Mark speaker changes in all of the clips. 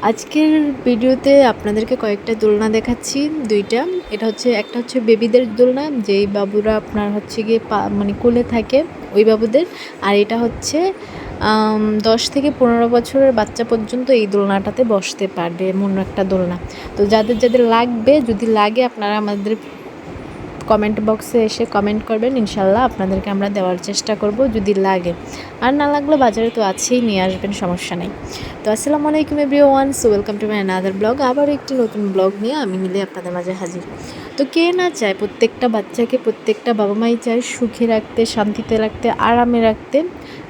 Speaker 1: আজকের ভিডিওতে আপনাদেরকে কয়েকটা দোলনা দেখাচ্ছি, দুইটা। এটা হচ্ছে একটা হচ্ছে বেবিদের দোলনা, যেই বাবুরা আপনার হচ্ছে গিয়ে মানে কোলে থাকে ওই বাবুদের। আর এটা হচ্ছে 10 থেকে 15 বছরের বাচ্চা পর্যন্ত এই দোলনাটাতে বসতে পারবে এমন একটা দোলনা। তো যাদের যাদের লাগবে, যদি লাগে আপনারা আমাদের কমেন্ট বক্সে এসে কমেন্ট করবেন, ইনশাল্লাহ আপনাদেরকে আমরা দেওয়ার চেষ্টা করব যদি লাগে। আর না লাগলে বাজারে তো আছেই, নিয়ে আসবেন, সমস্যা নেই। তো আসসালামু আলাইকুম everyone, so welcome to my another blog. আবার একটি নতুন ব্লগ নিয়ে আমি মিলে আপনাদের মাঝে হাজির। তো কে না চায়, প্রত্যেকটা বাচ্চাকে প্রত্যেকটা বাবা মাই চায় সুখে রাখতে, শান্তিতে রাখতে, আরামে রাখতে,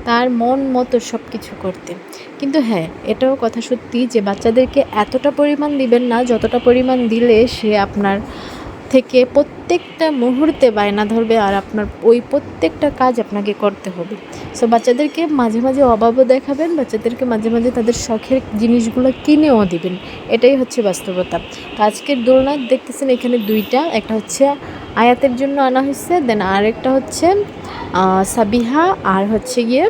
Speaker 1: তার মন মতো সব কিছু করতে। কিন্তু হ্যাঁ, এটাও কথা সত্যি যে বাচ্চাদেরকে এতটা পরিমাণ দিবেন না যতটা পরিমাণ দিলে সে আপনার থেকে প্রত্যেকটা মুহূর্তে বায়না ধরবে, আর আপনার ওই প্রত্যেকটা কাজ আপনাকে করতে হবে। সো বাচ্চাদেরকে মাঝে মাঝে অভাবও দেখাবেন, বাচ্চাদেরকে মাঝে মাঝে তাদের শখের জিনিসগুলো কিনেও দিবেন, এটাই হচ্ছে বাস্তবতা। তো আজকের দোলনা দেখতেছেন এখানে দুইটা, একটা হচ্ছে আয়াতের জন্য আনা হয়েছে, দেন আরেকটা হচ্ছে সাবিহা আর হচ্ছে গিয়ে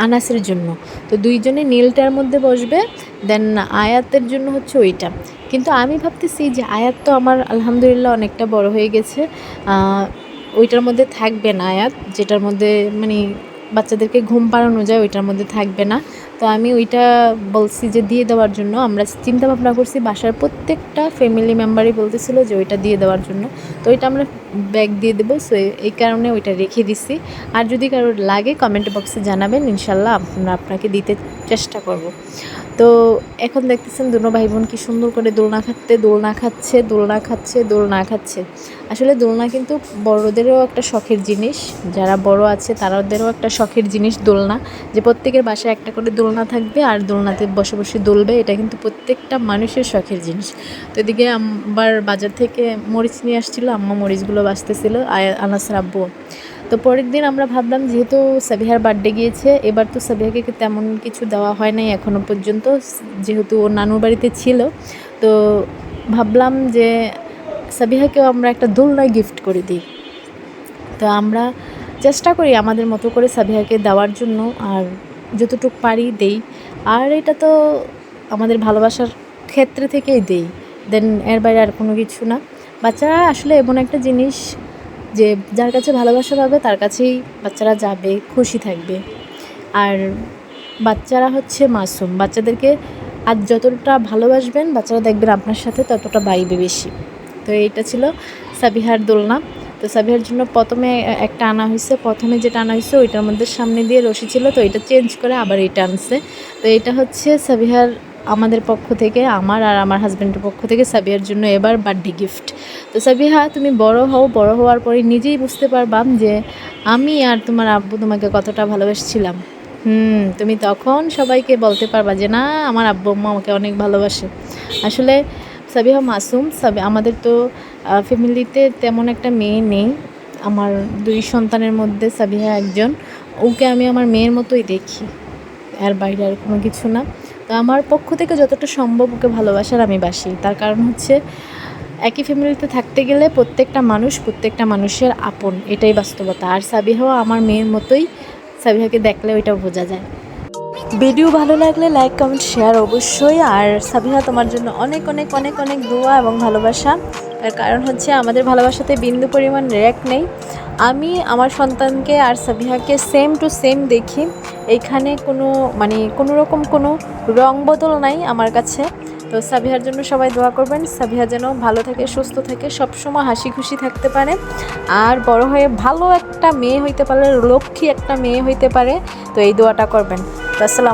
Speaker 1: আনাসের জন্য। তো দুইজনে নীলটার মধ্যে বসবে, দেন আয়াতের জন্য হচ্ছে ওইটা। কিন্তু আমি ভাবতেছি যে আয়াত তো আমার আলহামদুলিল্লাহ অনেকটা বড় হয়ে গেছে, ওইটার মধ্যে থাকবে না আয়াত, যেটার মধ্যে মানে বাচ্চাদেরকে ঘুম পাড়ানো যায় ওইটার মধ্যে থাকবে না। তো আমি ওইটা বলছি যে দিয়ে দেওয়ার জন্য, আমরা চিন্তা ভাবনা করছি, বাসার প্রত্যেকটা ফ্যামিলি মেম্বারই বলতেছিল যে ওইটা দিয়ে দেওয়ার জন্য। তো ওইটা আমরা ব্যাগ দিয়ে দেবো, সো এই কারণে ওইটা রেখে দিছি। আর যদি কারোর লাগে কমেন্ট বক্সে জানাবেন, ইনশাল্লাহ আপনাকে দিতে চেষ্টা করব। তো এখন দেখতেছেন দুনো ভাই বোন কি সুন্দর করে দোলনা খাচ্ছে। আসলে দোলনা কিন্তু বড়দেরও একটা শখের জিনিস, যারা বড় আছে তাদেরও একটা শখের জিনিস দোলনা, যে প্রত্যেকের বাসায় একটা করে দোলনা থাকবে আর দোলনাতে বসে বসে দোলবে, এটা কিন্তু প্রত্যেকটা মানুষের শখের জিনিস। তো এদিকে আবার বাজার থেকে মরিচ নিয়ে আসছিলো, আম্মা মরিচগুলো বাছতেছিল, আনাসের আব্বু। তো পরের দিন আমরা ভাবলাম, যেহেতু সাবিহার বার্থডে গিয়েছে, এবার তো সাবিহাকে তেমন কিছু দেওয়া হয় নাই এখনও পর্যন্ত, যেহেতু ওর নানুর বাড়িতে ছিল। তো ভাবলাম যে সাবিহাকেও আমরা একটা দোলনা গিফট করে দিই। তো আমরা চেষ্টা করি আমাদের মতো করে সাবিহাকে দেওয়ার জন্য, আর যতটুকু পারি দেই। আর এটা তো আমাদের ভালোবাসার ক্ষেত্রে থেকেই দেই, দেন এর বাইরে আর কোনো কিছু না। বাচ্চারা আসলে এমন একটা জিনিস যে যার কাছে ভালোবাসা পাবে তার কাছেই বাচ্চারা যাবে, খুশি থাকবে। আর বাচ্চারা হচ্ছে মাসুম, বাচ্চাদেরকে আজ যতটা ভালোবাসবেন বাচ্চারা দেখবেন আপনার সাথে ততটা বাইবে বেশি। তো এইটা ছিল সাবিহার দোলনা। তো সাবিহার জন্য প্রথমে যেটা আনা হয়েছে ওইটার মধ্যে সামনে দিয়ে রশি ছিল, তো এটা চেঞ্জ করে আবার এটা আনছে। তো এটা হচ্ছে সাবিহার আমাদের পক্ষ থেকে, আমার আর আমার হাজব্যান্ডের পক্ষ থেকে সাবিহার জন্য এবার বার্থডে গিফট। তো সাবিহা, তুমি বড় হওয়ার পরে নিজেই বুঝতে পারবা যে আমি আর তোমার আব্বু তোমাকে কতটা ভালোবাসছিলাম। তুমি তখন সবাইকে বলতে পারবা যে না, আমার আব্বু আম্মা আমাকে অনেক ভালোবাসে। আসলে সাবিহা মাসুম, আমাদের তো ফ্যামিলিতে তেমন একটা মেয়ে নেই, আমার 2 সন্তানের মধ্যে সাবিহা একজন। ওকে আমি আমার মেয়ের মতোই দেখি, এর বাইরে আর কোনো কিছু না। তো আমার পক্ষ থেকে যতটা সম্ভব ওকে ভালোবাসার আমি বাসি। তার কারণ হচ্ছে একই ফ্যামিলিতে থাকতে গেলে প্রত্যেকটা মানুষের আপন, এটাই বাস্তবতা। আর সাবিহাও আমার মেয়ের মতোই, সাবিহাকে দেখলে ওইটা বোঝা যায়। ভিডিও ভালো লাগলে লাইক কমেন্ট শেয়ার অবশ্যই। আর সাবিহা, তোমার জন্য অনেক অনেক অনেক অনেক দোয়া এবং ভালোবাসা। তার কারণ হচ্ছে আমাদের ভালোবাসাতে বিন্দু পরিমাণ রেক নেই। আমি আমার সন্তানকে আর সাবিহাকে সেম টু সেম দেখি, এইখানে কোনো রকম কোনো রং বদল নাই আমার কাছে। তো সাবিহার জন্য সবাই দোয়া করবেন, সাবিহা যেন ভালো থাকে, সুস্থ থাকে, সবসময় হাসি খুশি থাকতে পারে, আর বড় হয়ে ভালো একটা মেয়ে হইতে পারে, লক্ষ্মী একটা মেয়ে হইতে পারে। তো এই দোয়াটা করবেন। তো আসসালাম।